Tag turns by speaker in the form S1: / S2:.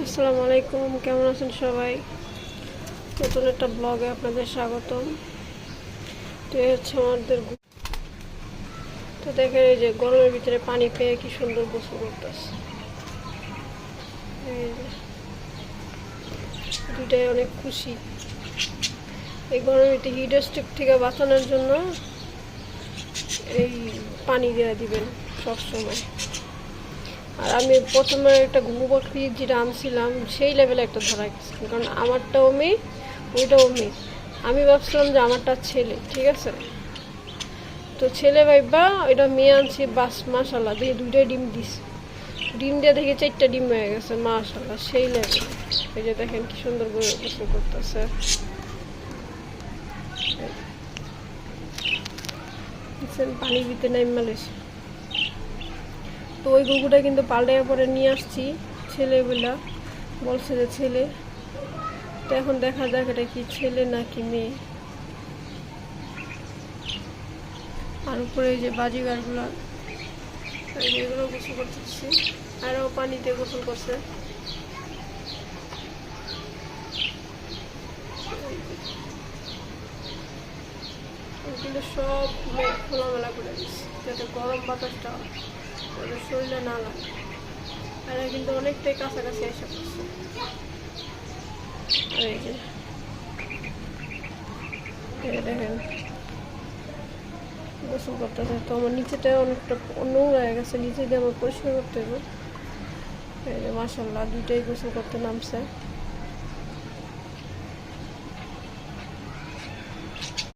S1: আসসালামু আলাইকুম, কেমন আছেন সবাই? নতুন একটা ব্লগে আপনাদের স্বাগতম। তো এই হচ্ছে আমাদের তো দেখেন, এই যে গরমের ভিতরে পানি পেয়ে কি সুন্দর গোসল করতেছে। এই যে দুইটাই অনেক খুশি। এই গরমের ভিতরে হিট স্ট্রোক থেকে বাঁচানোর জন্য এই পানি দিয়ে দিবেন সবসময়। আর আমি প্রথমে একটা ঘুঘু পাখি যেটা আনছিলাম সেই লেভেলে একটা ধরা গেছে, কারণ আমারটাও মেয়ে ওইটাও মেয়ে। আমি ভাবছিলাম যে আমারটা ছেলে, ঠিক আছে, তো ছেলে ভাইবা এটা মেয়ে আনছি, বাস মাশাল্লাহ দিয়ে দুইটাই ডিম দিস, ডিম দিয়ে দেখে 4টা ডিম হয়ে গেছে, মাশাল্লাহ সেই লেভেল। এই যে দেখেন কি সুন্দর করে গোসল করতেছে। পানির ভিতরে নাই মালেছে। তো ওই গুগুটা কিন্তু পাল্টাইয়া পরে নিয়ে আসছি, ছেলেবেলা বলছে যে ছেলে। তো এখন দেখা যাক এটা কি ছেলে নাকি মেয়ে। আর উপরে এই যে বাজিগারগুলো, এগুলো গোসল করতেছি, আরও পানিতে গোসল করছে। কিন্তু সব খোলামেলা করে দিচ্ছি যাতে গরম বাতাসটা ওদের শরীরে না লাগে। আর কিন্তু অনেকটাই কাছাকাছি এসে পড়ছে। আর এই যে দেখেন গোসল করতেছে। তো আমার নিচেটা অনেকটা নোংরা হয়ে গেছে, নিচে দিয়ে আমার পরিষ্কার করতে হবে। এই যে মাশাল্লাহ দুইটাই গোসল করতে নামছে।